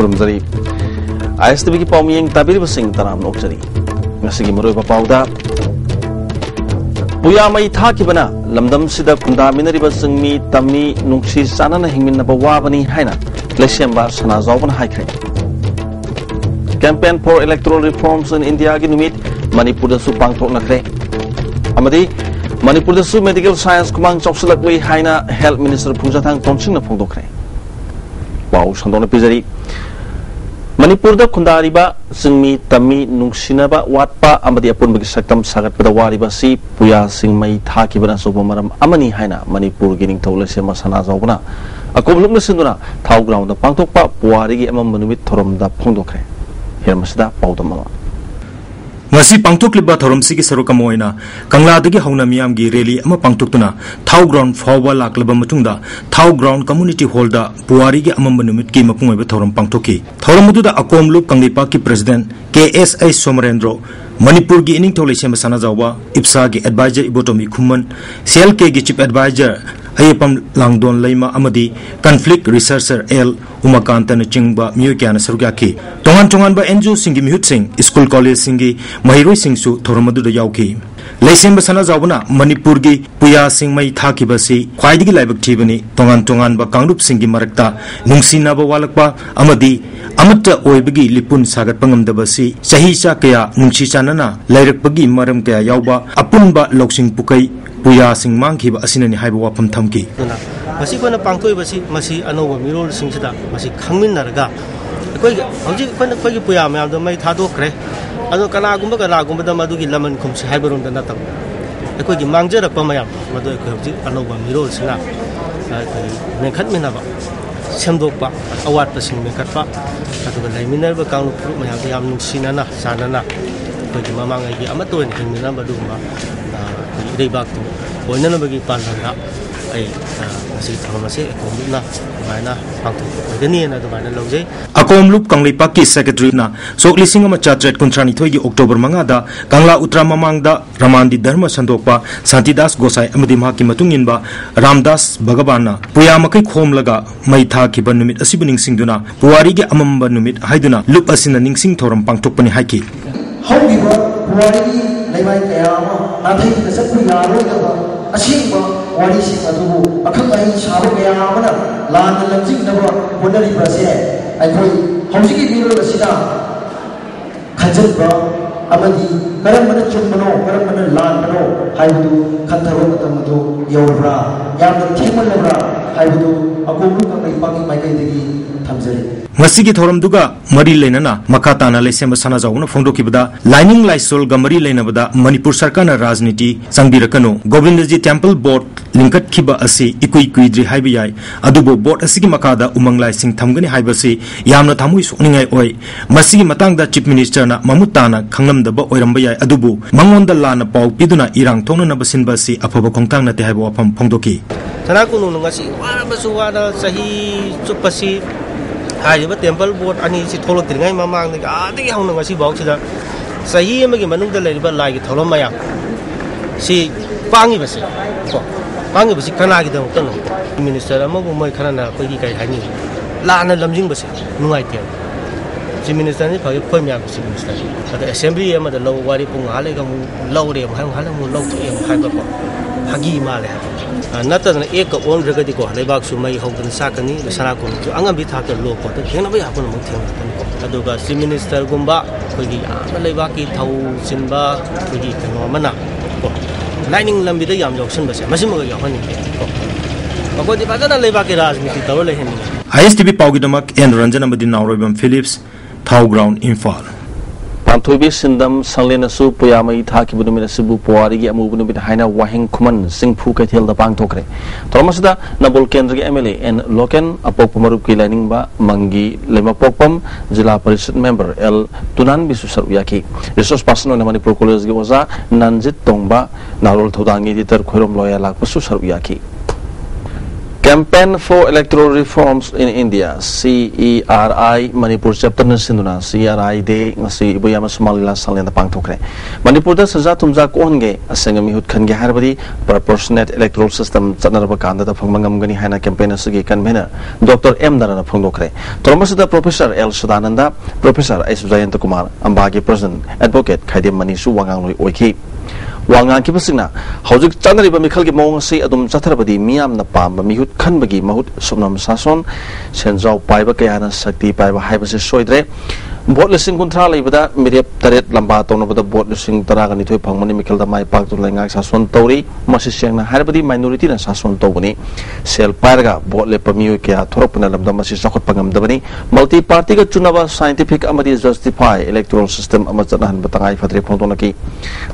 खुरमजरी ISTV की पाउमियंग Tabir Singh तराम नोकजरी ngasi muroi bapauda puya mai tha ki bana lamdam sida kunda minari ba singmi tammi nungsi sanana hingmin na bawa bani haina lesemba sana zawban haikai campaign for electoral reforms in India gi numit Manipur da su pangthok nakre amadi Manipur da su medical science kumang choksulak wi haina health minister Pujathang Tonsing na phongdokre wow sandona pizari Manipur da kundariba singmi tammi nungsinaba watpa amadi apun bagi sakam sagat pada wariba si puya singmai tha ki bana sobo maram amani haina Manipur gining tawle se masana zawbana akobluk na sinduna thau ground da pangthokpa puari gi amam manumit thorom da phongdokre hermasida paudamama ngasi pangthok liba thorom sigi sarukam oina kangla dagi hauna miyam gi rally ama pangthokuna thau ground fawa laklaba matungda thau ground community hall da puari gi amam banumit ki mapungoi ba thorom pangthoki thorom mudu da akomlu kanglipa ki president KSI Somarendro Manipur gi ining tholai sem sana jawa IPSA gi advisor ibotomi khumman CLK gi chief advisor ayapam langdon laima amadi conflict researcher L Umakanta na chingba miyokya na sarugaki tongan ba NGO singi mihut sing school college singi mahiroi singsu thoromadu da yauki leisemba sana jawbana Manipur gi puya singmai thaki basi khwaidigi laibak thibani tongan ba kangrup singi marakta nungsina ba walakpa amadi amata oibagi lipun sagat pangam da basi sahi cha kaya nungsi chanana lairakpagi maram kaya yauba apunba loksing pukai puya sing mangki ba asinani haiba wapam thamki masi kona pangtoi basi masi anoba mirol singsida masi khangmin narga koi hauji koi puya mayam da mai thado kre ado kana gumba da madu gi laman khumsi haibaron da natam koi gi mangjara pa mayam madu koi hauji anoba mirol singa koi mekhat mina ba semdok pa awat pa sing mekhat pa ado ga laiminar ba kang lu mayam yam nungsinana sanana koi gi mamang gi amaton hingmina madu ma dei bak tu boina na bagi panlanga ai masi thamase akomna baina pangtu gani na do baina lojai akomlup kanglipa ki secretary na sokli singama chatret kuntrani thoi gi October manga da kangla utra mamang da ramandi dharma sandokpa Santidas Gosai amadi ma ki matungin ba Ramdas Bhagabana puya makai khomlaga mai tha ki banumit asibuning singduna puari gi amamba numit haiduna lup asina ningsing thoram pangtokpani haiki haugiba puari leibai kayama nathai da sakku yaro da asingba wari si adubu akhang ai sabu kayama na lan lamjing na ba honari brase ai koi haujigi biro asina khanjaba amadi karamana chumbano karamana lan bano haibu khantharo matamdo yawbra yamna thimallabra haibu akomlu kangai pagi maikai degi thamjari ngasigi thoram duga mari leinana makatana leisem sana jawna phongdokibada lining laisol ga mari leinabada Manipur sarkar na rajniti sangbirakano Govindji temple board linkat khiba ase ikui kuidri haiba yai adubo board asigi makada umanglai sing thamgani haibasi yamna thamui sokningai oi masigi matangda chief minister na mamutana khanglamdaba oiramba yai adubu mangonda lana pau piduna irang thongna na basin basi afaba khongtang na te haiba wafam phongdoki sana kunu ngasi warabasu wada sahi chupasi haiba temple board ani si tholok tingai mamang ni adigi hauna ngasi bau sida sahi amagi manungda leiba lai gi tholom maya si pangi basi ko pangi basi kana gi dang tan minister amagu moi khana na koi gi kai hani la na lamjing basi nungai te si minister ni phagi khoi mya si minister ada assembly ama da law wari pung hale ga mu law re mu hang mu law tu em hai ba ko hagi ma le nata na ek ka on rega di ko lebak su mai haudan sakani sara ko ju angam bi tha ka lo ko ta thena ba ya ko mo thena ko aduga si minister gumba koi gi ya lebak ki thau sinba koi gi kano mana ko lining lambi da yam joksin ba se masim ga ya hani ko ko di ba na lebak ki rajniti taw le hen ISTV paugidamak en Ranjana Madin Naurobam Phillips Thau Ground Imphal Panthoibi sindam sanglena su puyamai tha ki bunumina sibu puari gi amu bunumina haina wahing khuman singphu kaithel da pangthokre tormasida nabol kendra gi MLA en loken apok pamarup ki lining ba mangi lema pokpam jila parishad member L Tunan bisu saruyaki resource person on Manipur college gi waza Nanjit Tongba narol thodangi ditar khoirom loya lak pasu saruyaki Campaign for Electoral Reforms in India CERI Manipur chapter na sinduna CERI de ngasi ibuyama Somalila salenda pangthokre Manipur da saja tumja konge asengami hut khange harbadi proportionate electoral system chanarba kanda da phangmangam gani haina campaign asigi convener Dr M Narana phangdokre Tormasida Professor L Sadananda Professor S Jayanta Kumar Ambagi President Advocate Khaidem Manisu Wangangloi oiki Wangang kipasina haujuk chanari ba mikhal ki mong se adum chatharabadi miyam na pam ba mihut khan bagi mahut somnam sason senjau paiba kayana sakti paiba haibase soidre bot lesing kuntra leibada mirep taret lamba tawna bada bot lesing taraga ni thoi phangmani mikhal da mai pak tu lenga sason tawri masi sengna harbadi minority na sason tawbani sel parga bot le pamiu kya thoropna lamda masi sakhot pangam dabani multi party ga chunaba scientific amadi justify electoral system amachana batangai phadre phongtona ki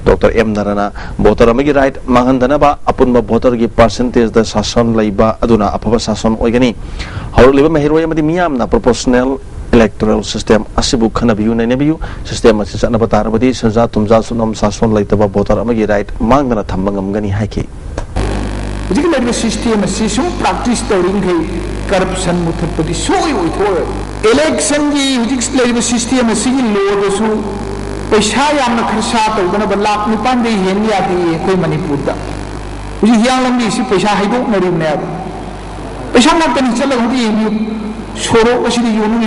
Dr M Narana voter amagi right manghandana ba apunba voter gi percentage da sason leiba aduna apaba sason oigani haur leba mahiroi amadi miyam na proportional electoral system asibu khanabiu nenebiu system asi chana batarabadi sanja tumja sunam sason leitaba voter amagi right mangdana thambangam gani haiki particularly system asi sum practice tawring kai corruption muthapadi soi oi thoi election gi hujik leiba system asi gi law su पैसा यामना खर्चा तौदना लाख निपान दे हेन यादी कोई मणिपुर दा उजी हियांग लंबी सी पैसा हाइदोक नरि ने पैसा ना तनी चल हुदी नि सोरो असिदि योनु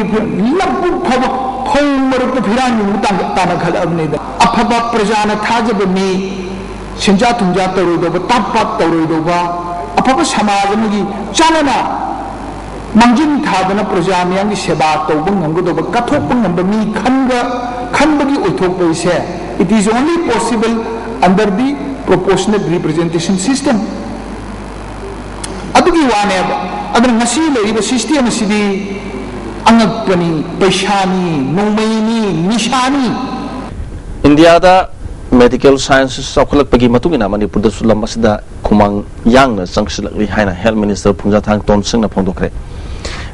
लबु फब फौ मरुक फिरान नु ताना खल अबने दा अफब प्रजाना थाजब मी सेंजा तुंजा तरो दो तप तरो दो बा अफब समाज मगी चालना मंजिन थादना प्रजा मियांगी सेवा तौब ngam do kathok ngam mi khanga khanbagi oithok se it is only possible under the proportionate representation system adugi wane adar ngasi leiba system sidi angakpani paishani nomaini nishani India da medical sciences sokolak pagi matungina Manipur da sulam masida kumang yang na sangsilakli haina health minister Phungjathang Tonsing na phongdokre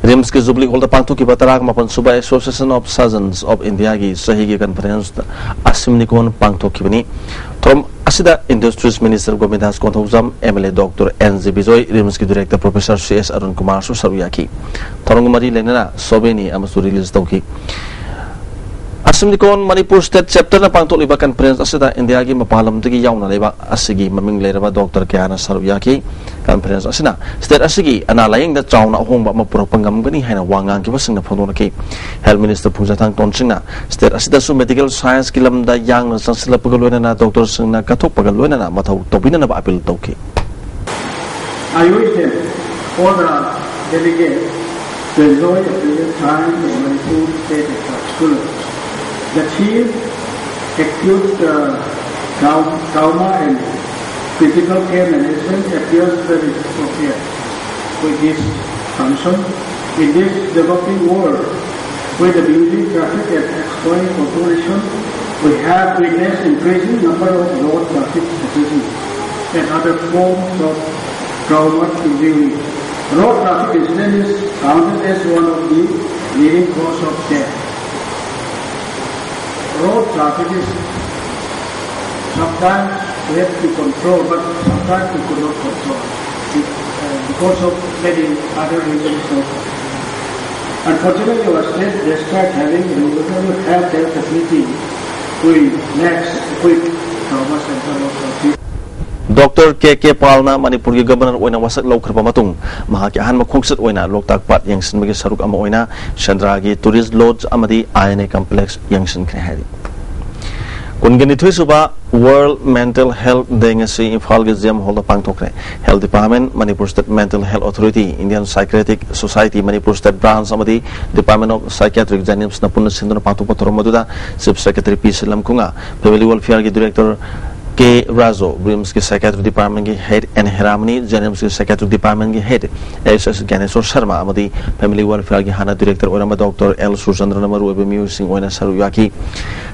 RIMS के jubilee hall पांथो की बतराग मापन सुबह association of surgeons of India की सही की conference असिम निकोन पांथो की बनी थोम असिदा industries minister Govindas Konthoujam MLA doctor N G Bijoy RIMS की director professor C S Arun Kumar सु सर्विया की थोरंग मरी लेना सोबेनी अमसु रिलीज तौकी असिम निकोन मणिपुर स्टेट चैप्टर ना पांथो लिबा कॉन्फ्रेंस असिदा इंडिया की मपालम तगी यावना लेबा असिगी ममिंग लेरबा डॉक्टर क्याना सर्विया की conference asina state asigi ana laying da chauna hongba ma propangam gani haina wangang ki basing na phonona ki health minister Phungjathang Tonsing na state asida su medical science kilam da yang na sansila pagaloina na doctor sing na kathok pagaloina na mathau tobina na appeal tawki I wish them all the delegates to enjoy a pleasant time in Manipur State School. The chief acute trauma and critical care management appears very appropriate with this function. In this developing world, with the building traffic and exploring population, we have witnessed increasing number of road traffic accidents and other forms of trauma injury. Road traffic incident is counted as one of the leading cause of death. Road traffic is sometimes we have to control, but sometimes we could not control because of many other reasons. Unfortunately, our state, despite having regular health care facility, we lack equipped trauma center of Dr. K.K. Palna Manipur ki governor oina wasak laukhar matung maha ki ahan makhongset oina loktak pat yangsin bagi saruk ama oina Chandra gi tourist lodge amadi INA complex yangsin khre hari Kungani thui suba World Mental Health Day ngasi Imphal ge jam hol da pangthokre Health Department Manipur State Mental Health Authority Indian Psychiatric Society Manipur State Branch amadi Department of Psychiatric Janims na punna sindona pangthok pathoromaduda Chief Secretary P. Silamkunga Family Welfare ge Director K. Razo, RIMS की Psychiatric Department की Head N. Hiramani, JNIMS की Psychiatric Department की Head S.S. Ganeswar Sharma, amadi Family Welfare की Hana Director orama Dr. L. Surchandra Namaru Ebemiu Singh oina Saruyaki,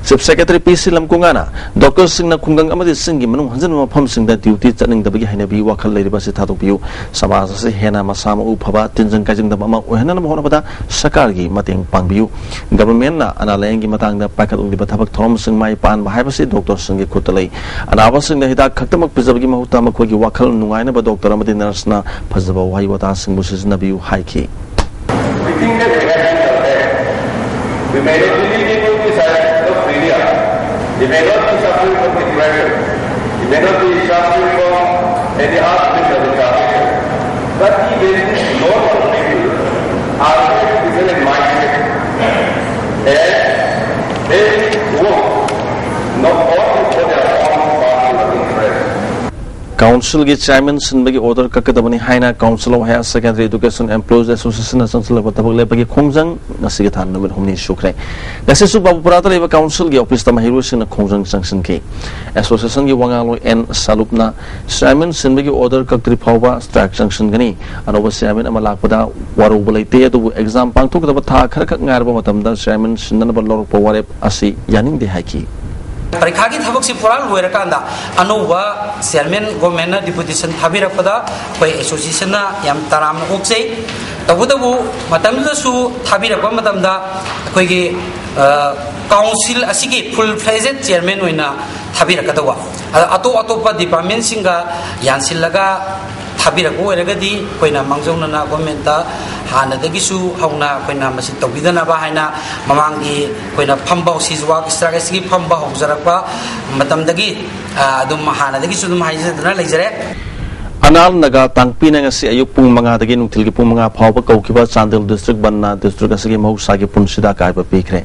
Chief Secretary P. Silamkungana, Dr. Singh na kungang amadi Singh की Manu हंजन मफम Singh da duty chaning da bagi haina bi wakal leiriba se thatu piu samaj se hena masama u phaba tinjang kajing da mama ohena na mohona bada sakar gi mateng pangbiu government na analayang gi matang da pakat uli bathabak thom Singh mai pan bahai basi Dr. Singh ki khutalai अनाबसिंग हिदाक खक्तमक पिजबगी महुता मखोगी वाखल नुंगाइनब doctor अमदी नर्सना फजब वहाई वता Singh सिजनबियु हाइकी We may not be able to decide of media. We may not be suffering from depression. We may not be suffering from any aspect of the condition. But even normal people are very different mindset. And they work not only for their own personal interest. Council के chairman सिंबगी order ककदबनी हाइना Council of Higher Secondary Education Employees Association na संसद बतबक लेबगी खोंजंग नसिग थान नबन हमनी शुक्रे नसे सु बाबुपुरात लेब Council के office तम हिरो सिन खोंजंग संसन के Association की वंगालो एन सालुपना chairman सिंबगी order ककत्री फावबा strike sanction गनी अनोब chairman अमा लाकपदा वारुब लेते अदु exam पांगथोक दब था खर खक ngarba matamda chairman सिनन बल्लोर पवारे असि यानिंग दे हाइकी परीक्षा की थबक से पूरा लोरकांदा अनोवा चेयरमैन गवर्नमेंट डिपुटेशन थाबिरपदा कोई एसोसिएशन ना याम तराम ओक्से तबुतबु मतमदसु थाबिरप मतमदा कोई काउंसिल असिगी फुल फ्लेजेड चेयरमैन होइना थाबिरकदवा अतो अतोपा डिपार्टमेंट सिंगा यानसिलगा थाबिरको ओरगदी कोइना मांगजौना गवर्नमेंट हानदगिसु हौना कोइना मसि तौबिदनाबा हाइना ममांगी कोइना फंबाउ सिजवा स्ट्रागेसगी फंबा हौजरकपा मतमदगी अदुम हानदगिसु दुम हाइजदना लेजरे अनाल Naga तांगपीना ngasi ayuk pung manga dagi nungthil gi pung manga phawba kaukiba Chandel district banna district asigi mahusagi punsida kaiba pikre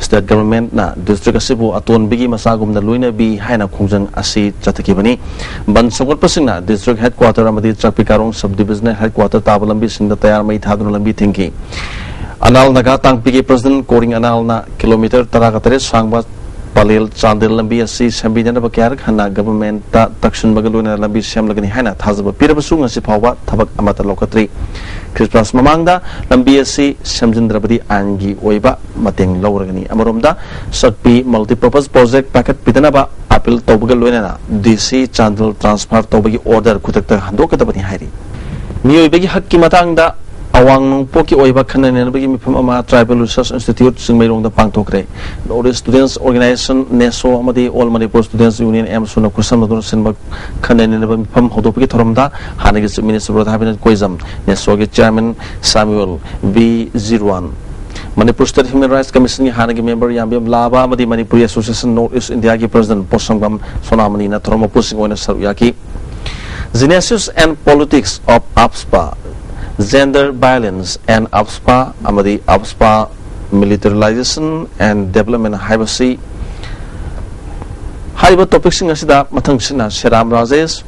state government na district asibu aton bigi masagum na luina bi haina khongjang asi chathakibani ban sogol pasingna district headquarter amadi chakpikarong subdivision headquarter tabalambi singda tayar mai thadun lambi thinki anal naga tangpigi president koring anal na kilometer tarakatare sangba Palil Chandel lambi asi sambidana bakyar khana government ta takshun bagaluna lambi samlagani haina thazaba pirabasu ngasi phawba thabak amata lokatri Christmas mamangda lambi asi samjindrabadi angi oiba mateng lawragani amaromda sakpi multipurpose project packet pidanaba appeal tawbagaluna DC Chandel transfer tawbagi order kutakta handokadabani hairi miyoibagi hakki matangda awang poki oiba khanan bagi mifam ama tribal research institute singmairong da pangthokre North students organization neso amadi all manipur students union am suna kusam dun sinba khanan ba mifam hodopagi thoromda hanagi minister rodhabin koizam neso ge chairman Samuel V01 Manipur State Human Rights Commission ki hanagi member yambiam laba amadi Manipur Association North East India ki president posangam sonamani na thoroma posing oina saruyaki Genesis and Politics of APSPA Gender Violence and APSPA amadi APSPA Militarization and Development Hibasi Haiba topic sing asida mathang sina Sheram Rajesh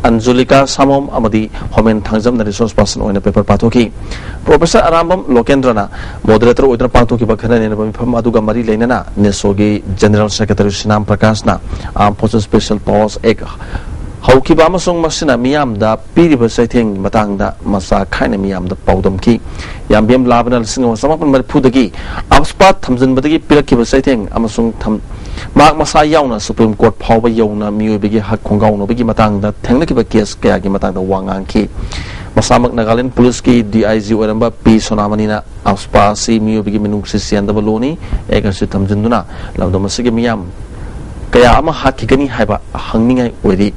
Anjulika Samom amadi Homen Thangjam na resource person oina paper pathoki Professor Arambam Lokendrana moderator oidra pathoki bakhana ne bam aduga mari leinana nesogi General Secretary Sinam Prakashna Armed Forces Special Powers Act Haukiba amasong masina miyamda piriba saitheng matangda masa khaina miyamda paudamki yambiam labana lisinga samapan marphudagi APSPA thamjinbadagi pirakiba saitheng amasong tham mak masa yauna Supreme Court phawba yauna miyobigi hak khongauna bigi matangda thengnakiba case kaya gi matangda wangangki masamak Nagaland Police ki DIG oramba P Sonamanina APSPA si miyobigi minung sisiandaba loni egasi thamjinduna lamdamasigi miyam kaya ama hakigani haiba hangningai oiri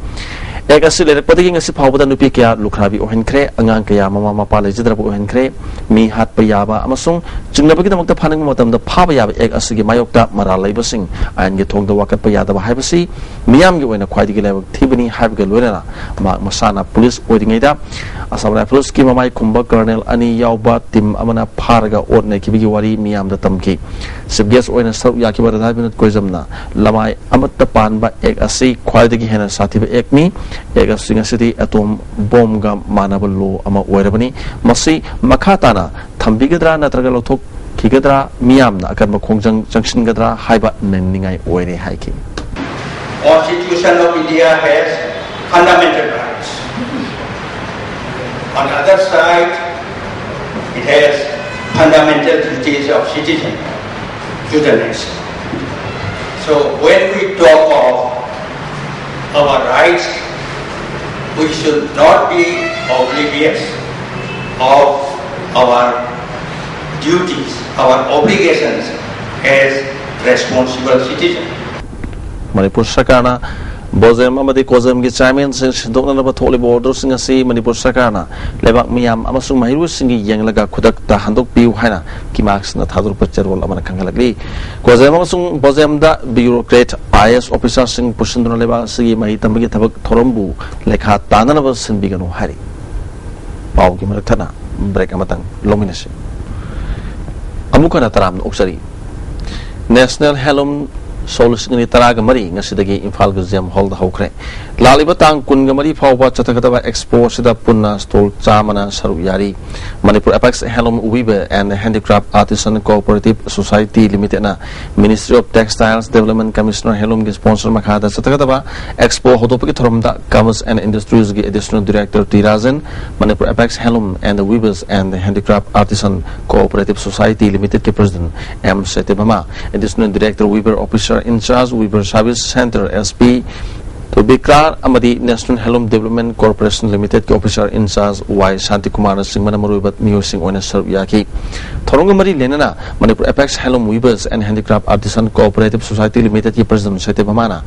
egasi lerakpadagi ngasi phawbada nupi kya lukhrabi ohenkre angang kaya mama mapa lejidrabu ohenkre mi hat payaba amasung jingnabagi damakta phaning matamda phaba yaba egasi gi mayokta maral leibasing ain gi thongda wakat payada ba haibasi miyam gi oina khwaidigi lebak thibani haibga loirana ma masana police oidingaida Assam Rifles ki mamai khumba colonel ani yauba tim amana pharaga orne kibigi wari miyam da tamki sibges oina sar yakiba da binat koizamna lamai amatta panba ek asi khwaidigi hena sathiba ekni ek asi ngasidi atom bomb ga manabalo ama oirabani masi makhatana thambigadra natraga lothok kigadra miyam na akan khongjang junction gadra haiba nenningai oire haiki Constitution of India has fundamental rights. On the other side, it has fundamental duties of citizen to the nation. So when we talk of our rights, we should not be oblivious of our duties, our obligations as responsible citizens. Manipur Sarkarna Bozem amadi Kozem gi chairman sing sindoknaba tholi border sing asi Manipur Sarkarna lebak miyam amasung mahiru sing yenglaga khudak ta handok piu haina kimax na thadur pacharol amana khangalagli Kozem amasung Bozem da bureaucrat IS officer sing pusinduna leba sigi mahi tambagi thabak thorombu lekha tanana sin biganu hari pau gi marathana break amatang lominasi amukana taram oksari National Halom Solution ni taraga mari ngasidagi Imphal ga Gem Hall da hokre laliba tang kun ga mari phawba chathakataba expo sida punna stall chamana saru yari Manipur Apex Halom Weaver and Handicraft Artisan Cooperative Society Limited na Ministry of Textiles Development Commissioner Halom gi sponsor makhada chathakataba expo hodopaki thoromda Commerce and Industries gi additional director Tirazen Manipur Apex Halom and the Weavers and the Handicraft Artisan Cooperative Society Limited ke president M Setebama additional director Weaver officer in charge Weaver Service Center SP to Bikrar Amadi National Halom Development Corporation Limited ke officer in charge Y Shanti Kumar Singh Manamarubat Mio Singh Ona Sarvyaki Thorongamari Lenana Manipur Apex Halom Weavers and Handicraft Artisan Cooperative Society Limited ke president Setebamana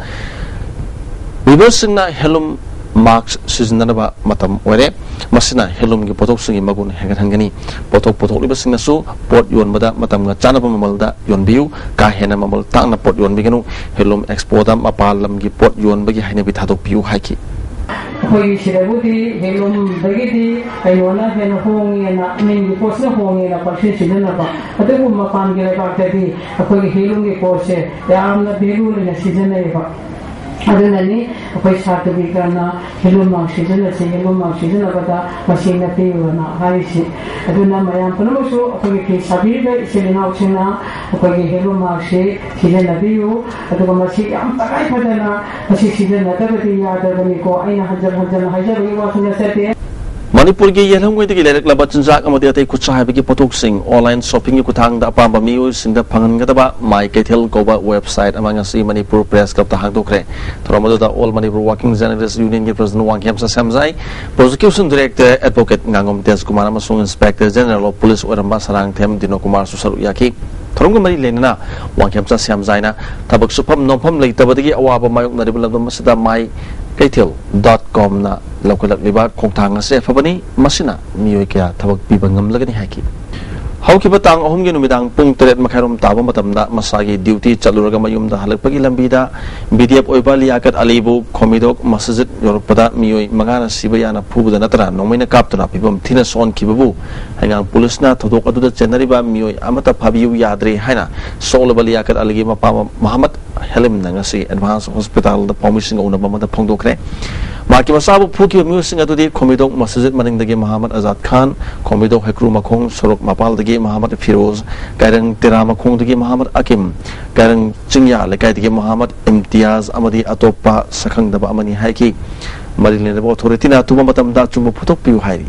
Weavers Singh na Halom Marks Sizinaba Matam Were Masina Halom gi potok singi magun hangani potok liba singna su pot yon bada matam nga chana mamalda yon biu ka hena mamal tang na pot yon biganu Halom expo da mapalam gi pot yon bagi haina bi thadok biu haiki Koi shirabuti Halom bagiti ayona hen hongi na ning posna hongi na parse sidana ba adu mapan gi la tadi koi Halom gi pose yamna biru na sidana ba adunani koi sartabi kana Halom sidana se Halom sidana bada masina piwana haisi aduna mayam panamusu koi ki sabiga selina uchina koi Halom se sidana biu adu masi am takai padana masi sidana tabati yada bani ko aina hajar hajar wa sunna sate Manipur gi yelhong wei gi lerek laba chinjak amadi atai kutsa habi gi potok sing online shopping gi kuthang da apamba miu sing da phangan ga ba my kethel go ba website amanga si Manipur Press Club ta hang dokre thoromado da all Manipur Working Journalists Union gi president Wangkham sa samjai prosecution director advocate Ngangom Tej Kumar amasung inspector general of police Oramba Sarang Them Dino Kumar Susaru yaki thorong mari lenana Wangkham sa samjai na tabak supam nompham leitabadagi awaba mayok na ribal masada my kethel.com na lokalak liba khongthang ase fabani masina miyoi kya thabak piba ngamlagani haki haukiba tang ahum gi numidang pung 3 makhairom taba matamda masagi duty chaluraga mayumda halakpagi lambida BDF oiba liakat alibu khomidok masjid yorpada miyoi mangana sibaya na phubuda natra nomaina kaptuna pibam thina son kibabu hangang police na thodok aduda chenariba miyoi amata phabiu yadre haina solaba liakat aligi mapa Muhammad Halim nangasi advanced hospital da permission una bamada phongdokre maki masabu phuki musing adudi khomidok masjid maningdagi Muhammad Azad Khan khomidok hekru makhong sorok mapal dagi Muhammad Firoz garang tira makhong dagi Muhammad Akim garang chingya lekai dagi Muhammad Imtiaz amadi atopa sakhang daba amani haiki marilene authority na tuma matam da chumbu phutok piu hairi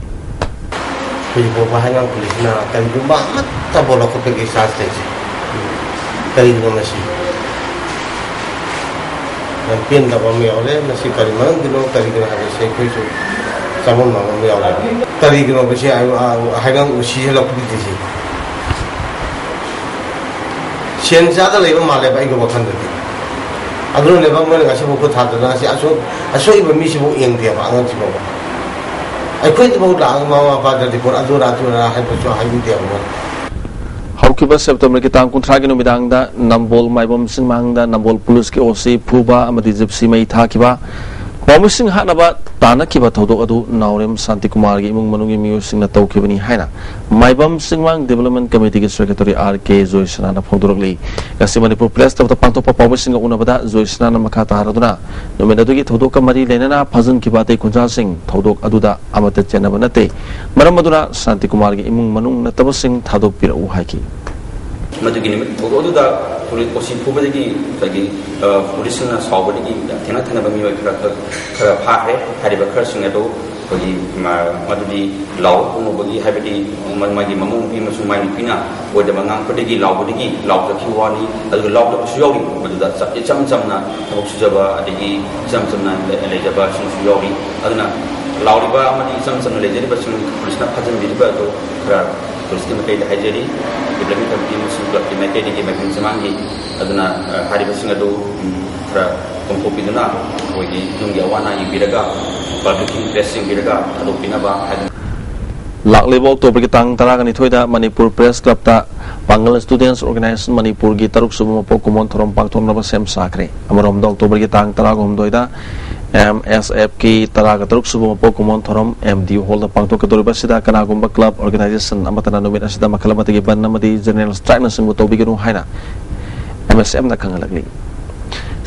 Ibu bahangan polis na kami jumpa hatta bola ko pergi sasai kali dengan nasi dan pin dapat kami oleh nasi kali mana dulu kali dengan harga sekoi tu sama mana kami oleh kali dengan besi hangang usi helak di sini sian jada lagi malah baik kau kan tadi aduh lebang mana kasih buku thada nasi aso ibu misi buku yang dia bangun sih bawa aku itu baru dah mama pada di pun aduh hai tu hai dia bawa Haukiba September kita angkun tragi no midang da nambol maibom sing mang da nambol police ki osi phuba amadi gypsy mai thakiba Bom sing hanaba tana kiba thodok adu Naurem Shanti Kumar gi imung manungi miu sing na tawkibani haina maibam singwang development committee gi secretary RK Joysana na phongdorokli gasi Manipur Press ta pangto pa bom sing unabada Joysana na makha taraduna nomena dugi thodok kamari lenana phajun kiba te kunja sing thodok aduda amata chenaba nate maram aduna Shanti Kumar gi imung manung na tabasing thadok pira u haiki मधुगी निमित्त थोड़ा police कोशिश पुबदगी तगी police ना सावबदगी थेना थेना बमी वे खरा फाखरे हारिबा खरसिंग दो कोगी मधुगी लाव पुनोबगी हाइबदी मागी ममुंग पि मसु माइनि पिना ओदे मंगांग पदगी लावबदगी लाव द खिवानी अदु लाव द सुयोगी मधुदा चम चमना थबक सुजबा अदगी चम चमना लेजबा सिंग सुयोगी अदना लावरिबा अमदि चम चमना लेजरिबा सिंग पुलिसना फजन बिदिबा तो खरा पुलिस के मकई हाइजरी डेवलपमेंट कमिटी मुसुग के मकई के मकई समांगी अदना हारिबा सिंग दो खरा ꯆꯣꯡꯊꯣꯛꯄꯤꯗꯨꯅ ꯑꯩꯈꯣꯏꯒꯤ ꯌꯨꯝꯒꯤ ꯑꯋꯥ ꯑꯅꯥ ꯌꯦꯡꯕꯤꯔꯒ ꯄꯕ꯭ꯂꯤꯛ ꯏꯟꯇꯔꯦꯁ ꯌꯦꯡꯕꯤꯔꯒ ꯊꯥꯗꯣꯛꯄꯤꯅꯕ ꯍꯥꯏꯗꯅ ꯂꯥꯛꯂꯤꯕ ꯑꯣꯛꯇꯣꯕꯔꯒꯤ ꯇꯥꯡ 12 ꯃꯅꯤꯄꯨꯔ ꯄ꯭ꯔꯦꯁ ꯀ꯭ꯂꯕꯇ ꯄꯥꯡꯒꯜ ꯁ꯭ꯇꯨꯗꯦꯟꯠꯁ ꯑꯣꯔꯒꯅꯥꯏꯖꯦꯁꯟ ꯃꯅꯤꯄꯨꯔꯒꯤ 6ꯁꯨꯕ ꯃꯄꯣꯛ ꯀꯨꯝꯑꯣꯟ ꯊꯧꯔꯝ ꯄꯥꯡꯊꯣꯛꯅꯕ ꯁꯦꯝ ꯁꯥꯈ꯭ꯔꯦ ꯑꯃꯔꯣꯝꯗ ꯑꯣꯛꯇꯣꯕꯔꯒꯤ ꯇꯥꯡ 19 MSF की 13ꯁꯨꯕ ꯃꯄꯣꯛ ꯀꯨꯝꯑꯣꯟ ꯊꯧꯔꯝ MDU ꯍꯣꯜꯗ ꯄꯥꯡꯊꯣꯛꯀꯗꯧꯔꯤꯕꯁꯤꯗ ꯀꯅꯥꯒꯨꯝꯕ ꯀ꯭ꯂꯕ ꯑꯣꯔꯒꯅꯥꯏꯖꯦꯁꯟ ꯑꯃꯠꯇꯅ ꯅꯨꯃꯤꯠ ꯑꯁꯤꯗ ꯃꯈꯜ ꯑꯃꯠꯇꯒꯤ ꯕꯟ ꯑꯃꯗꯤ ꯖꯦꯅꯔꯦꯜ ꯁ꯭ꯇ꯭ꯔꯥꯏꯛꯅꯆꯤꯡꯕ ꯇꯧꯕꯤꯒꯅꯨ ꯍꯥꯏꯅ MSFꯅ ꯈꯪꯍꯜꯂꯛꯂꯤ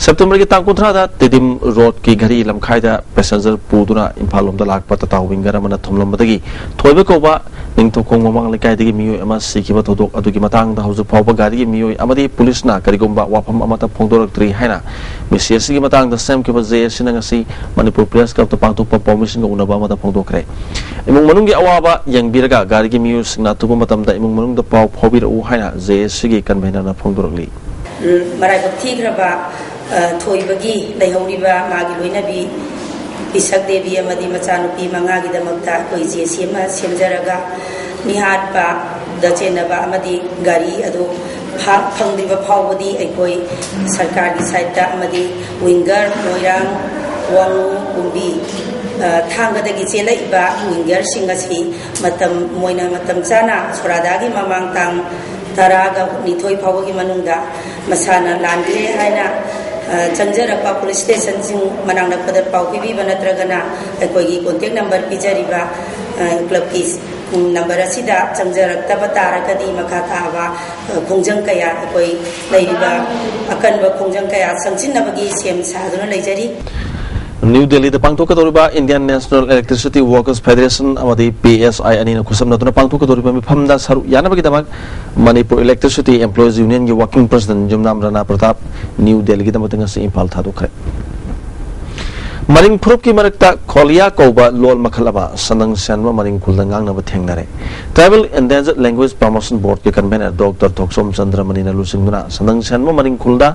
September की तांग 30 तिदिम रोड की घड़ी लमखाइदा पैसेंजर पुदुना इम्फाल लोमदा लाकपा तताव विंगर अमना थोमलमबदगी थोइबे कोबा निंगथोखोंग ममांग लेकाइदगी मियोय अमा सिखिबा थोदोक अदुगी मतांगदा हौजुक फावबा गारिगी मियोय अमदी पुलिसना करिगुम्बा वाफम अमता फोंदोरक्तरी हाइना मिसियसिगी मतांगदा सेमकिबा जेएसना ngasi मणिपुर प्रेस क्लब तो पांगथोकपा परमिशन ग उनबा अमता फोंदोखरे इमुंग मनुंगी अवाबा यंगबिरगा गारिगी मियोय सिंगना तुबा मतमदा इमुंग मनुंगदा पाव फावबिरउ हाइना जेएसगी कन्वेनरना फोंदोरकली मराइबक थीग्रबा थोइबगी लैहौरिबा मागी लोइनबी पिसक देवी अमदी मचानुपी मंगागीदमक्ता कोई जेसी अमा सेमजरगा निहाटपा दचेनबा अमदी गारी अदो फंगद्रिबा फावबदी अखोई सरकार की साइडता अमदी विंगर मोइरांग वांग कुंबी थांगदगी चेलैबा विंगर सिंगसी मतम मोइना मतम चाना सोरादागी ममांग तांग तरागा निथोई फावगी मनुंगदा मसाना लांद्रे हाइना चंजरपा पुलिस स्टेशन सिंग मनांगनपद पाउ पीबीबा नत्रगना अखोई कॉन्टेक्ट नंबर पिजरिबा क्लब की नंबर असिदा चंजरक्तबा तारगदी मखा ताबा खोंजंग कया अखोई लैरिबा अकनबा खोंजंग कया संचिनबगी same सादुना लैजरी New Delhi the Pangtokadoriba Indian National Electricity Workers Federation amadi PSI anina khusamnaduna Pangtokadoriba mifamda saru yanabagi damak Manipur Electricity Employees Union ki working president Jumnam Rana Pratap New Delhi ki damatanga se impal thadukre Maring Phurup ki marakta Kholia Koba lol makhalaba sanang sanwa maring kuldangang na bathengnare Tribal Endangered Language Promotion Board ki convener Dr. Thoksom Chandra Manina lusingduna sanang sanwa maring kulda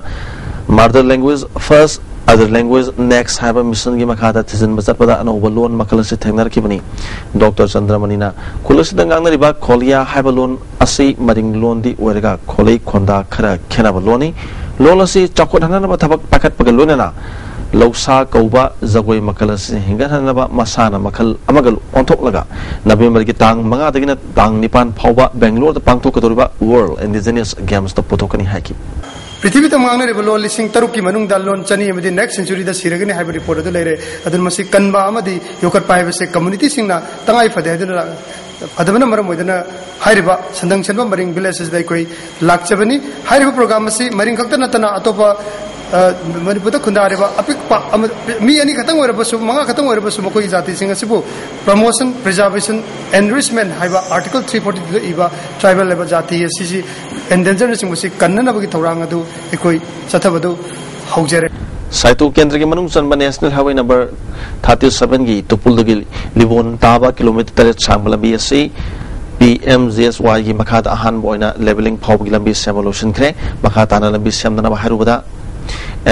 mother language first other language next have a mission की मखादा थिजन बचतपदा अनोबा loan मखल से थेंगनर की बनी doctor चंद्रमणिना कुलस दंगांग Riba खोलिया HYBE loan असि मरिंग loan दी ओरेगा खोलै खोंदा खरा खेनाब Loni loan असि चखोट हननबा थबक पाखत पगल लोनेना लौसा कौबा जगोय मखल से हिंगन हननबा मसाना मखल अमगल ओंथोक लगा नवंबर की तांग 5 दगिना तांग 9 फावबा बेंगलोर द पांगथोकदोरिबा वर्ल्ड इंडिजिनियस गेम्स द पोथोकनी हाइकी पृथ्वी तो मांगने रे लोन लिसिंग तरुक की मनुंग दाल लोन चनी अमदी नेक्स्ट सेंचुरी दा सिरगने हाइब रिपोर्ट अदु लेरे अदुन मसी कनबा अमदी योकर पाइबे से कम्युनिटी सिंगना तंगाई फदे अदुना अदबना मरम मोइदना हाइरिबा संदंग सेनबा मरिंग विलेजेस दै कोई लाक्चबनी हाइरिबा प्रोग्राम मसी मरिंग खक्ता नतना अतोपा मणिपुर खुंदारेबा अपिकपा मी अनि खतंग ओरबसु मंगा खतंग ओरबसु मकोई जाति सिंग सिबु प्रमोशन प्रिजर्वेशन एनरिचमेंट हाइबा आर्टिकल 342 इबा ट्राइबल लेबर जाति सिसी एंडेंजर सिंग मुसी कन्ननबगी थौरांग अदु एकोई चथबदु हौजरे साइतो केंद्र के मनुंग चनबा नेशनल हाईवे नंबर 37 की तुपुलदगी लिबोन ताबा किलोमीटर 3 सांबलबी असि PMJSY की मखाद अहान बोइना लेवलिंग फावगी लंबी सेमोलुशन खरे मखा ताना लंबी सेमदना हारुबदा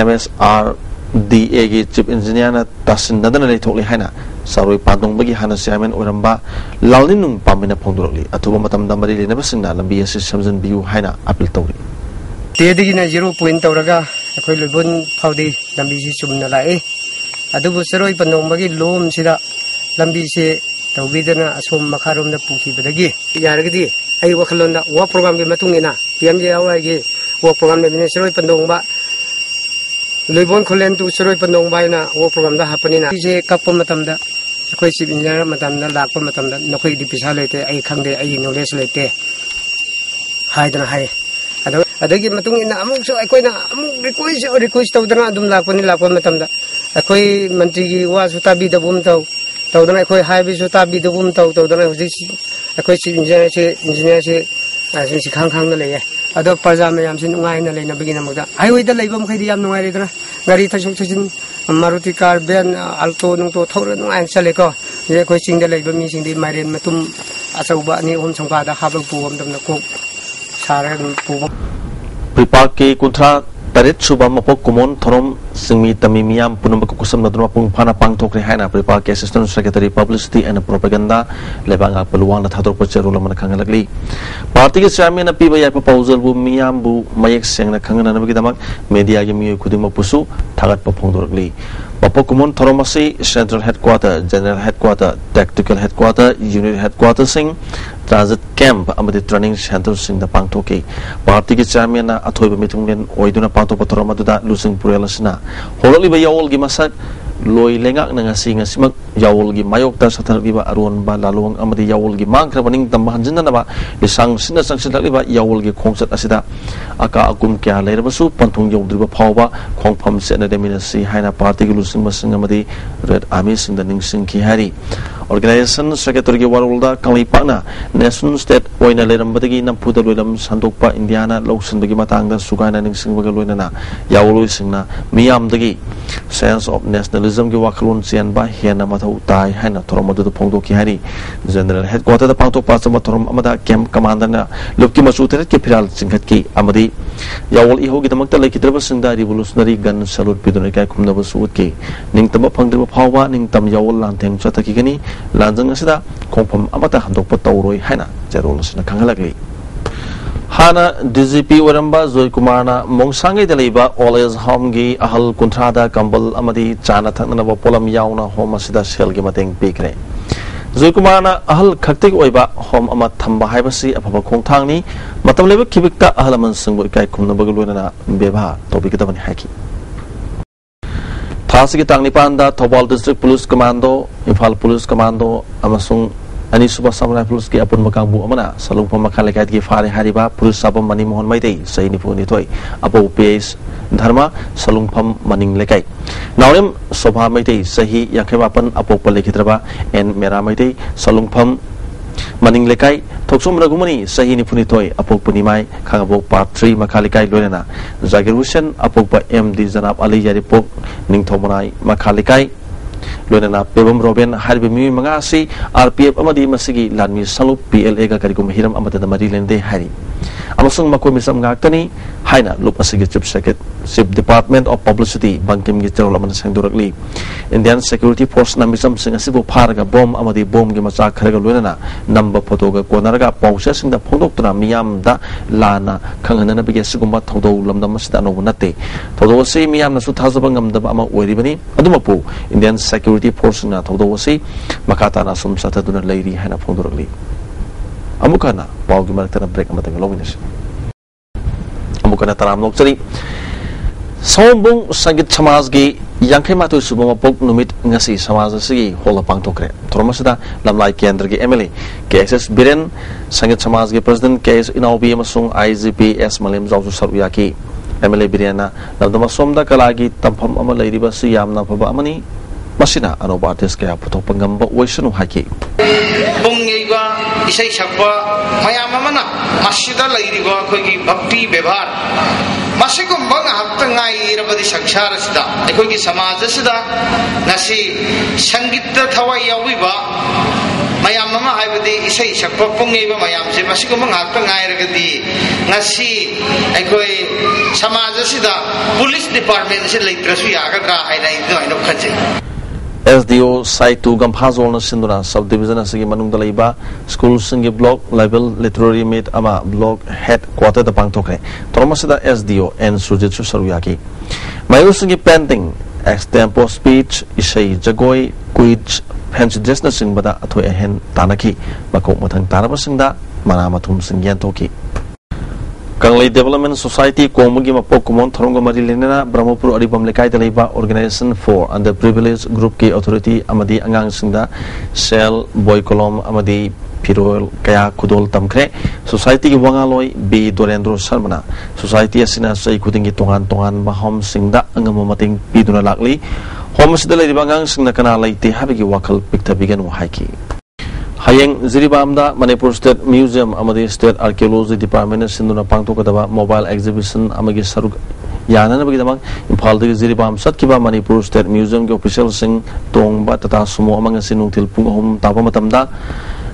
MSRDA की चीफ इंजीनियर ना तासिन नदन लेथोकली हाइना सारोई पांदोंबगी हाना चेयरमैन ओरंबा लालनिनुंग पामिना फोंदोरली अथुबा मतम दमरी लेनबसिंना लंबी असि समजन बियु हाइना अपील तौरी तेदिगिना 0 पॉइंट तौरगा अखोई लुबुन फाउदी लंबी सि चुमना लाए अदुबु सरोई पांदोंबगी लोम सिदा लंबी से तौबीदना असोम मखारोमना पुखिबदगी यारगदी आई वखलोंदा वा प्रोग्राम के मतुंगिना PMJSY की वा प्रोग्राम में सरोई पांदोंबा लोइबोन खुलेन तु सरोई पंदोंबाइना वो प्रोग्राम दा हापनिना जे कप्पो मतमदा अखोई चीफ इंजीनियर मतमदा लाकपो मतमदा नखोई दि पिसा लेते आई खंगदे आई नॉलेज लेते हाइदना हाय अदगी मतुंग इना अमुक सो अखोइना अमुक रिक्वेस्ट तौदना अदुम लाकपनि लाकपो मतमदा अखोई मंत्री की वा सुता बि दबुम तौदना अखोई हाइबे सुता बि दबुम तौदना हुजि अखोई चीफ इंजीनियर से आजि खांग खांग लेये अदो प्रजा में यामसे नुंगाइना लेना बिगिना मगदा हाईवे दा लेबम खैदि याम नुंगाइ रेदना गाड़ी थसुक थसिन मारुति कार बेन अल्टो नुंतो थौर नुंगाइन चलेको जे कोइ चिंग दा लेबम मी चिंग दि माइरेन मतुम अचौबा नि ओम संपा दा हाबक पुवम दमना को सारा पुवम प्रिपाक के कुंथरा Tarit suba mapok kumon thorom singmi tamimiam punum kusam na pung phana pangthok ri haina Pripa ke Assistant Secretary Publicity and Propaganda lebanga peluang na thator pacharu lamana khangalagli party ke chairman na piba ya proposal bu miam bu mayek seng na khangana na bidamak media ge mi khudima pusu thagat pa phongdoragli mapok kumon thorom asi Central Headquarter, General Headquarter, Tactical Headquarter, Unit Headquarter sing Transit Camp amadi Training Center sing da pangthoki party ke chairman na athoi ba mitunglen oiduna pangtok pathorama duda lusing purelasna hololi ba yawol gi masak loi lengak na ngasi mak yawol gi mayok ta sathar gi ba aron ba lalong amadi yawol gi mangkra baning tambahan jinna na ba lisang sina sang sin ba yawol gi khongsat asida aka akum kya leir ba su panthung yawdri ba phawba khongpham se na deminasi haina party gi lusing masing amadi Red Army sing da ning sing ki hari Organization Secretary Warulda Kalipana National State Oina Lerambagi Nampuda Lulam Sandokpa Indiana Lawson Bagi Matanga Sugana Ning Singwagaluna Yawulu Singna Miam Dagi Sense of Nationalism Giwakalun Sian by Hiana Matau Tai Hana Toromodo the Pongo Kihari General Headquarter the Panto Pasamatom Amada Camp Commandana Luki Masuter Kipiral Singhatki Amadi Yawul Iho Gitamaka Lakitrabasinda Revolutionary Gun Salute Pidonika Kumnabasuki Ning Tama Pangdra Pawa Ning Tam Yawul Lanteng Satakigani Lanjang asida kongpam amata handok patawroi haina jarol sina khangalagli hana DGP waramba Joy Kumar na mongsangai dalaiba Always Home gi ahal kuntrada kambal amadi chana thakna ba polam yauna home asida sel gi mateng pikre Joy Kumar na ahal khaktik oiba home ama thamba haibasi apaba khongthangni matam leba kibikta ahalaman singbo ikai khumna bagulona na beba tobikadabani haki Thasigi Tangnipanda, Thobal District Police Commando, Imphal Police Commando, Amasung Anisuba Samurai Police ki apun makangbu amana salung pamakalaikat ki fare hariba Police Sabam Mani Mohon Maitei Saini Puni Toy Apo PS Dharma salung pam maning lekai Naurim Sobha Maitei Sahi Yakewapan Apo Palikitraba and Mera Maitei salung pam Maning lekai Toksum Ragumani Sahini Punitoy Apok Punimai Kangabok Part 3 Makalikai Lorena Zakir Hussain Apok Pa MD Zanab Ali Yaripok Ning Thomonai Makalikai Lorena Pebam Robin Harbi Mangasi RPF Amadi Masigi Lanmi Salup PLA Ga Karikum Hiram Amata Mari Lende Hari Amasung Mako Misam Ngaktani Haina Lup Asigi Chief Department of Publicity Bangkim Gitarol Aman Sangdurakli Indian Security Force na misam Singasibu Paraga Bom Amadi Bom Gimasa Karaga Lorena Number Potoga Konaraga Processing the Pondoktra Miam da Lana Kangana Bigasugumba Todo Lamdamasida no Nate Todo say Miam Nasu Tazabangam the Bama Weribani Adumapu Indian Security Force na Todo say Makata Nasum Sataduna Lady Hana Pondorali Amukana Paugi Maratana break Amatang Lovinus Amukana Taram Noksari Sombung Sangit Chamazgi Yankai Matu Subamapok Numit Ngasi Samazasi Hola Pangtokre Tromasida Lamlai Kendragi Emily KSS Biren Sangit Chamazgi President KS Inaubi Masung IGP S Malim Zawsu Saruyaki Emily Birena Lamdamasomda Kalagi Tampam Amalai Ribasi Yamna Paba Amani Masina Anoba Artist Kaya Puto Pangamba Waishanu Haki Bungiga Isai Sakwa Mayamana Masida Ladiva Kogi Bhakti Bevar Masigum Banga Haptangai Rabadi Sakshara Sida, Ekogi Samaja Sida, Nasi Sangita Tawaya Wiba, Mayamama Ibadi Isai Sakopunga Mayam, Masigum Haptangai Ragadi, Nasi Ekoi Samaja Sida, Police Department is like Trasuyagadra, I know country. SDO Site to Gampazol Sinduna Subdivision Asigi Manung Dalaiba School Singi Block Level Literary Meet Ama Block Headquarter the Pangtoke Tromasida SDO and Sujitsu Saruyaki Mayusingi Painting Extempo Speech Isai Jagoi Kuich Hence Dressna Sing Bada Ato Ehen Tanaki Bakok Matang Tarabasinda Manamatum Singyantoki Kanglei Development Society Komugi Mapokumon Thorongo Marilena Brahmapur Aribam Lekai Dalaiba Organization for Underprivileged Group Ki Authority Amadi Angang Singda Shell Boy Kolom Amadi Pirol Kaya Kudol Tamkre Society Wangaloi B Dorendro Sarmana Society Asina Say Kudingi Tongan Bahom Singda Angamating Piduna Lakli Homes Delibangang Singna Kanalai Habigi Wakal Pikta Bigan Wahaki Hayeng Ziribamda Manipur State Museum Amadi State Archaeology Department Sinduna Pangtokadaba Mobile Exhibition Amagi Saruk Yana Bagidamang Impal Ziribam Satkiba Manipur State Museum Ki Official Sing Tongba Tata Sumo Amanga Sinungtil Pungahum Tapamatamda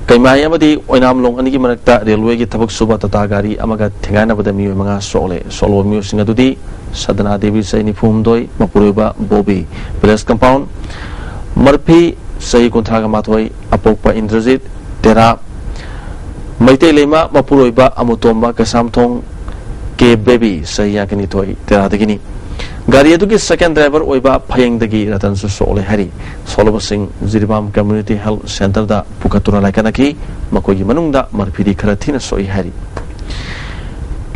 Kaimaya Amadi Oinam Long Aniki Marakta Railway Ki Tabak Suba Tata Gari Amaga Tengana Badami Manga Sole Solo Musing Adudi Sadhana Devi Sai Nifumdoi Mapuruba Bobby Village Compound Marpi Sai Kuntraga Matoi Apokpa Indrajit Tera Maite Lema Mapuruba Amutomba Kasamtong Ke Baby Sai Yakini Toi Tera Degini Gari ki second driver oiba phayeng dagi ratan su sole hari Solaba Singh Ziribam Community Health Center da pukatura laikana ki makoi manung da marpidi kharathina soi hari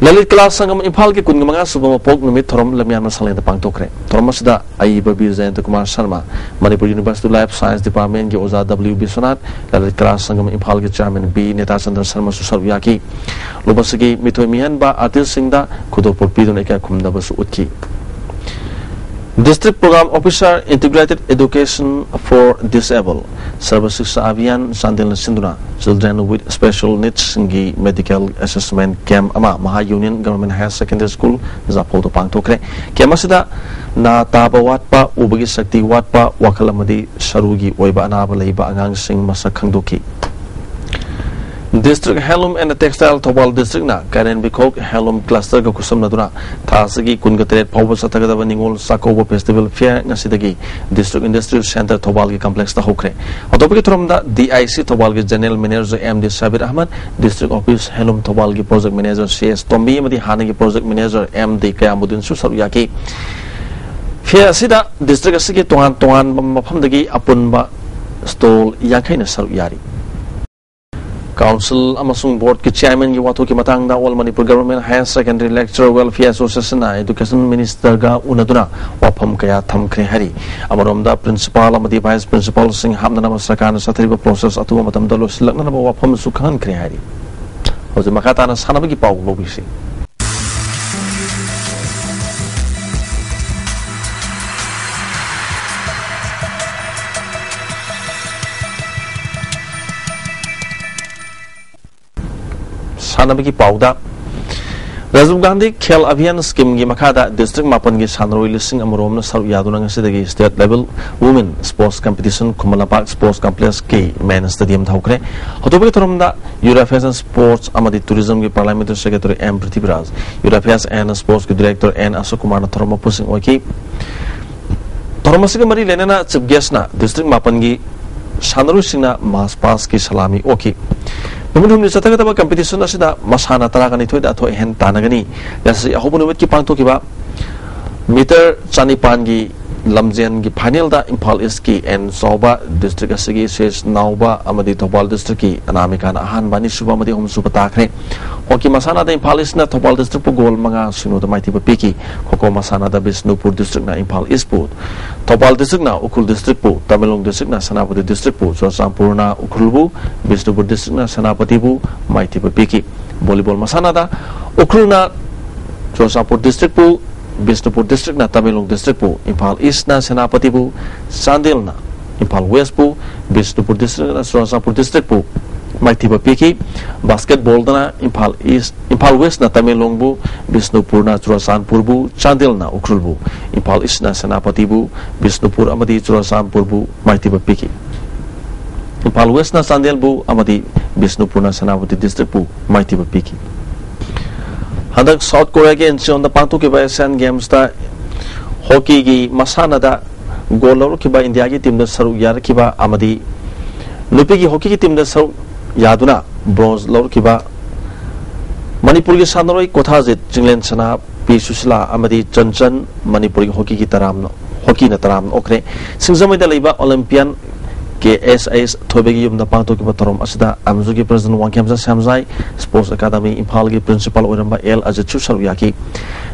Lalit Kala Sangam Impal ki kungamanga subama pok numit thorom lamyan masalen da pangtokre thorom asda ai babi Jayant Kumar Sharma Manipur University Life Science Department ki oza W Biswanath Lalit Kala Sangam Impal ki chairman B Neta Chandra Sharma su sarwyaki lobasagi mithoi mihan ba artist singda khudopur pidun eka khumda basu utki District Program Officer Integrated Education for Disabled Service Shiksha Abhiyan Sandil Sinduna Children with Special Needs Ngi Medical Assessment Camp Ama Maha Union Government Higher Secondary School Zapol to Pangtokre Camp asida na taba watpa ubagi sakti watpa wakalamadi sarugi oiba anaba leiba angang sing masak khangdoki District Handloom and Textile Thobal District na Karen Bikok Handloom Cluster ka kusam naduna thasagi kungatret pawba satagada ningol sakoba festival fair ngasidagi District Industrial Center Thobal ki complex ta hokre atopi thromda DIC Thobal ki General Manager MD Sabir Ahmad District Office Handloom Thobal ki Project Manager CS Tombi amadi hana ki Project Manager MD Kayamudin su saruyaki fair asida district asigi tongan mafamdagi apunba stall yakhaina saruyari Council amasung board ki chairman ki watu ki matangda All Manipur Government Higher Secondary Lecturer Welfare Association na Education Minister ga unaduna wafam kaya thamkre hari amaromda principal amadi vice principal sing hamdana masakana sathriba process atu matamda losilakna na wafam sukhan kre hari hoje makata na sanabagi pau lobisi Sanabiki Pauda Rajiv Gandhi Khel Abhiyan Scheme gi makada District Mapan gi Sanroi lising amromna saru yaduna ngasidagi State Level Women Sports Competition Kumala Park Sports Complex ki Main Stadium thokre hotobagi thromda Youth Affairs and Sports amadi Tourism gi Parliamentary Secretary M Prithviraj Youth Affairs and Sports ki Director N Ashok Kumar na throma pusing oki thromasiga mari lenena chief guest na District Mapan gi Sanroi singna Mass Pass ki salami oki Namun humni satagata competition asida masana taragani thoi da thoi hen tanagani yasi ahobunumit ki pangto ki ba meter chanipan gi lamjen gi final da Impal East ki and Soba district asigi ses nauba amadi Thobal district ki anamikan ahan bani suba amadi hum suba takre oki masana da Impal East na Thobal district pu gol manga sinu da maiti pa piki khoko masana da Bisnupur district na Impal East pu Thobal district na Ukhrul district pu Tamenglong district na Senapati district pu Churachandpur na Ukhrul bu Bisnupur district na Senapati bu maiti pa piki volleyball masana da Ukhrul na Churachandpur district pu Bisnupur district na Tamenglong district pu Impal East na Senapati pu Sandil na Impal West pu Bisnupur district na Churachandpur district pu maiti pa piki basketball na Impal East Impal West na Tamenglong bu Bisnupur na Churachandpur bu Chandil na Ukhrul bu Impal East na Senapati bu Bisnupur amadi Churachandpur bu maiti pa piki Impal West na Chandil bu amadi Bisnupur na Senapati district bu maiti pa piki Handak South Korea ki Incheon da pangtu ki ba Asian Games da hockey ki masana da goal lor ki ba India ki team da saru yar ki ba amadi nupi ki hockey ki team da saru yaduna bronze lor ki ba Manipur ki sanroi Kothajit Jinglen Sana P Susila amadi Chanchan Manipur ki hockey na taram okre singzamai da leiba Olympian KSS Thobegi yum da pangto ki batorom asida amzu ki president Wangkhamsa Samjai Sports Academy Impal ki principal oramba L Ajitchu Saruyaki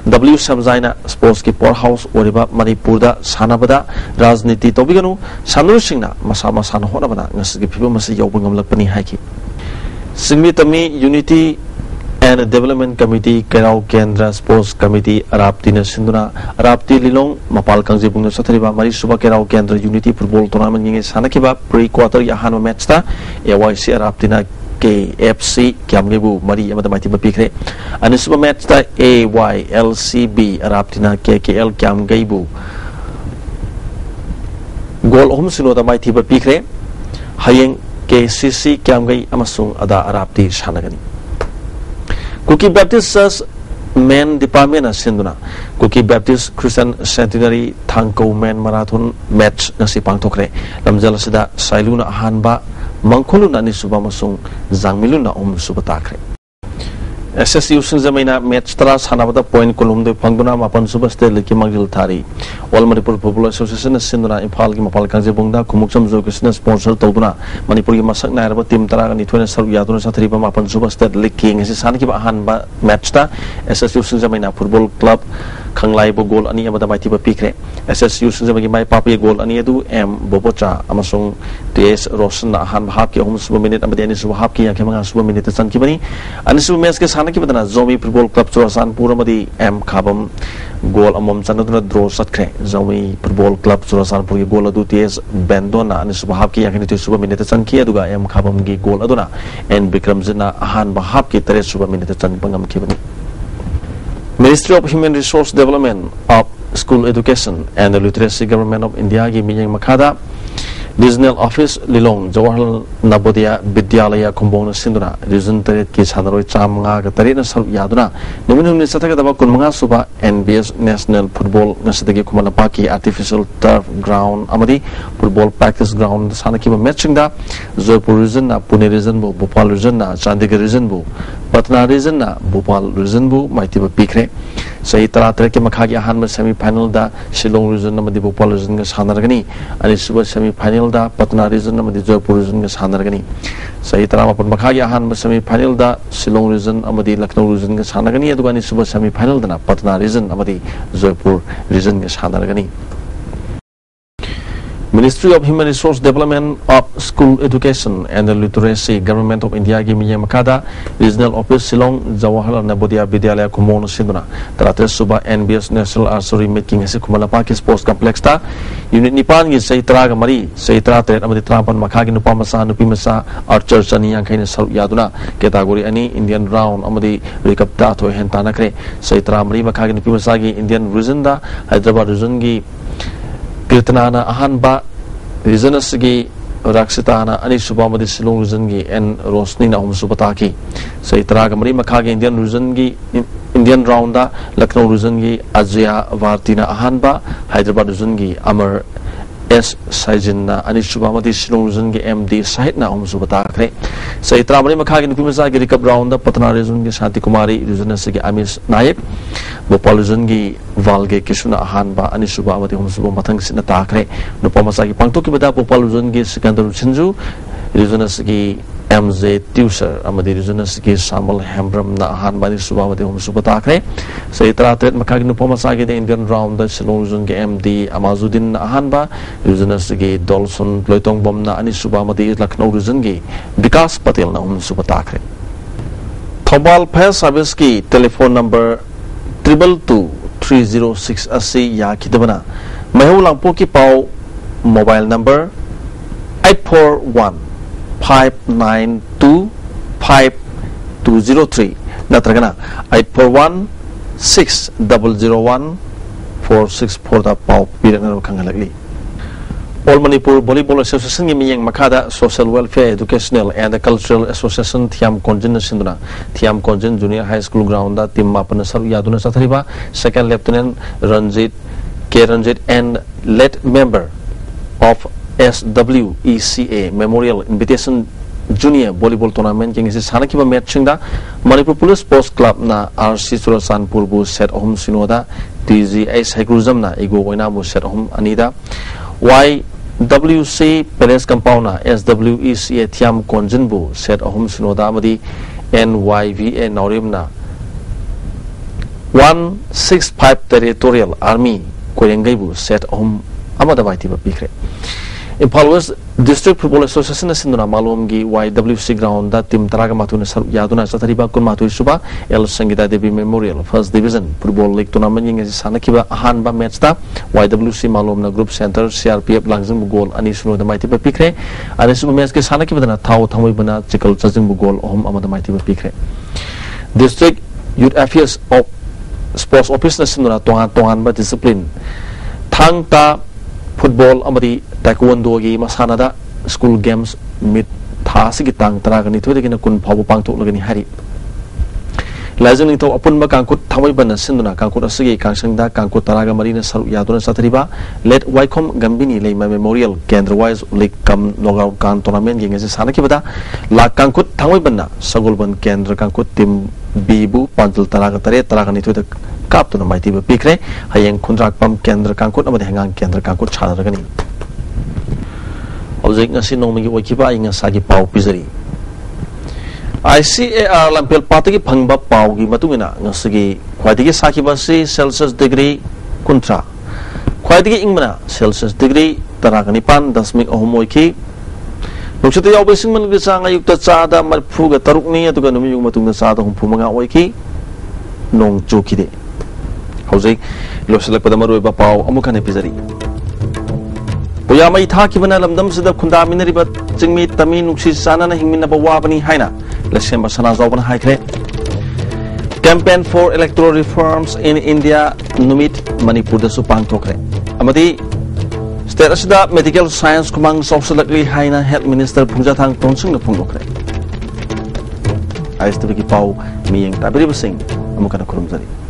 W Samjai na sports ki powerhouse oriba Manipur da sanabada rajniti tobiganu sanur singna masa masana honabana ngasigi phiba masi yobungam lakpani haiki singmi tami unity and Development Committee Kerau Kendra Sports Committee Arapti na Sinduna Arapti Lilong Mapal Kangjibung na Sathriba Mari Suba Kerau Kendra Unity Football Tournament ngi sanakiba pre-quarter yahan match ta AYC Arapti na KFC Kiamgebu Mari amada maiti bapikre ani suba match ta AYLCB Arapti na KKL Kiamgebu goal home sino da maiti bapikre hayeng KCC Kiamgei amasung ada Arapti sanagani Cookie Baptist Church Men Department Sinduna Kuki Baptist Christian Centenary Thangko Men Marathon Match Nasi Pangtokre Lamjal Sida Sailuna Hanba Mangkoluna ni Subamasung Zangmiluna Subatakre SSU Sinzamina match tras Hanabada point column de Panguna Mapan Subaste Liki Magil Tari All Manipur Popular Association Sinduna Impal Mapal Kanjabunga Kumuksam Zokisna sponsor Tobuna Manipuri Masak Nairaba Tim Taraga Nitwin Yaduna Satriba Mapan Subaste Liking is Sanaki Hanba match ta SSU Sinzamina Football Club Kanglai Bogol Ani Amada Maitiba Pikre SSU Sinzamagi Mai Papi Gol Ani Edu M Bobocha Amasung TS Rosen Han Hapki Home Super Minute Amadani Subhapki Yakama Super Minute Sankibani and Super Meske Sanaki Zomi Football Club Surasan Puramadi M Kabam Gol Amom Sanaduna Draw Satke Zomi Football Club Surasan Puri Gol Adu TS Bendona and Subhapki Yakani Super Minute Sanki Aduga M Kabam Gi Gol Aduna and Bikram Zina Han Bahapki Teres Super Minute San Pangam Kibani Ministry of Human Resource Development of School Education and the Literacy Government of India gi Minyang Makada Regional Office Lilong Jawaharlal Navodaya Vidyalaya Kumbong Sinduna Region Tarit ki Sanaroi Chamanga ga Tarit na Sarup Yaduna Niminum ni Sataka daba Kunmanga Suba NBS National Football Nasidagi Kumanapaki Artificial Turf Ground Amadi Football Practice Ground Sanaki ba matching da Zoipur Region na Pune Region bu Bhopal Region na Chandigarh Region bu Patna Region na Bhopal Region bu Maiti ba Pikre Sahi Tara ke Makhagi Ahan semi final da Shillong Region Amadi Bhopal Region ga Sanargani Ani Suba semi final da Patna Region Amadi Jaipur Region ga Sanargani Sahi Tara Mapan Makhagi Ahan semi final da Shillong Region Amadi Lucknow Region ga Sanargani Aduga Ani Suba semi final da na Patna Region Amadi Jaipur Region ga Sanargani Ministry of Human Resource Development of School Education and the Literacy Government of India gi Minyang Makada Regional Office Shillong Jawaharlal Navodaya Vidyalaya Kumbong Sinduna Taratres Suba NBS National Archery Making Hasi Kumalapaki Sports Complex ta Unit Nipan gi Saitra ga Mari Saitra Tet Amadi Trampan Makhagi Nupa Masa Nupi Masa Archer Chani yang kain Sarup Yaduna category ani Indian round Amadi Recap ta Thoi Hentana Kre Saitra Mari Makhagi Nupi Masa gi Indian Region da Hyderabad Region gi Kirtanana Ahanba Region Sigi Raksitana Ani Subamadi Shillong Region gi and Rosni na Subataki Saitra Gamari Makhagi Indian Region gi Indian Rounda Lucknow Region gi Ajaya Vartina Ahanba Hyderabad Region gi Amar S Saijin na Ani Subamadi Shillong Region gi MD Sahit na Subatakre Saitra Mari Makhagi Nupi Masa gi Recap Rounda Patna Region gi Shanti Kumari Region Sigi Amis Naik Bhopal Region gi Valge Kishuna Ahanba Ani Subamadi Suba Mathang Sina Takre Nupa Masa gi Pangtok Bada Bhopal Region gi Sikandar Chinju Region Sigi MZ Tuser Amadi Region Sigi Samal Hembram na Ahanba Ani Subamadi Suba Takre Saitra Tet Makhagi Nupa Masa gi Indian Round the Shillong Region gi MD Amazudin na Ahanba Region Sigi Dolson Ploitong Bom na Ani Subamadi Lucknow Region gi Vikas Patel na Suba Takre Thobal Fire Service ki telephone number 222-306 asi yakidabana Mahu Langpo ki pau mobile number 841-592-5203 natragana 841-6001-464 da pau pirana kangalagli All Manipur Volleyball Association gi Minyang Makada Social Welfare Educational and Cultural Association Thiam Konjin Sinduna Thiam Konjin Junior High School Ground da Tim Mapan Saru Yaduna Sathariba Second Lieutenant Ranjit K. Ranjit and late member of SWECA Memorial Invitation Junior Volleyball Tournament yang isi sana kiba matching da Manipur Police Sports Club na RC Surasan Purbu set home sinoda TGS Haikruzam na Igo Waina mu set home anida YWC Palace Compound na SWECA Thiam Konjinbu set home sinoda amadi NYVA Naurim na 165 Territorial Army Koyengaibu set home amada baiti ba pikre Impal West District Football Association Sinduna Malum gi YWC Ground da Tim Taraga Matuna Yaduna Satariba Kun Matu Suba El Sangita Devi Memorial First Division Football League Tournament yang sana kiba Ahanba match ta YWC Malum na Group Center CRPF langsung goal ani suno da maiti ba pikre ani suba match ke sana kiba na thau thamoi bana chikal chajing goal om amada maiti ba pikre District Youth Affairs of Sports Office na Sinduna tongan ba discipline thang ta football amadi taekwondo gi masana da school games mit tha sigi tang tara gani thode gina kun phabu pangthok lagani hari Lazim nito apun ba kangkut thawai ban sinduna kangkut asigi kangsangda kangkut taraga marina saru yaduna satriba let waikom gambini leima memorial kendra wise league kam knockout kan tournament gi ngase sana kibada la kangkut thawai banna sagolban kendra kangkut tim bibu pantul taraga tare taraga nitu da kap tu namai tiba pikre hayeng khundrak pam kendra kangkut amade hangang kendra kangkut chhadaragani objek ngasi nongmi wakiba inga sagi pau pizari ICAR lampel patagi phangba pau gi matungina ngasigi khwaidigi sakibasi celsius degree kuntra khwaidigi ingmana celsius degree taragani pan dasmik ahomoiki nokchata yawbesing mangi changa yukta chada marphuga tarukni aduga numi yung matungna chada humpu manga oiki nong chukide hojik loselak padamaru ba pau amukane pizari Puyamai thakibana lamdam sida khundaminari ba chingmi tami nuksi sana na hingmin na bawabani haina lesem basana zawban haikre campaign for electoral reforms in India numit Manipur da supang tokre amadi state asida medical science kumang sawsalakli haina health minister Phungjathang Tonsing na phungokre aistubiki pau miyeng tabiri basing amukana kurumjari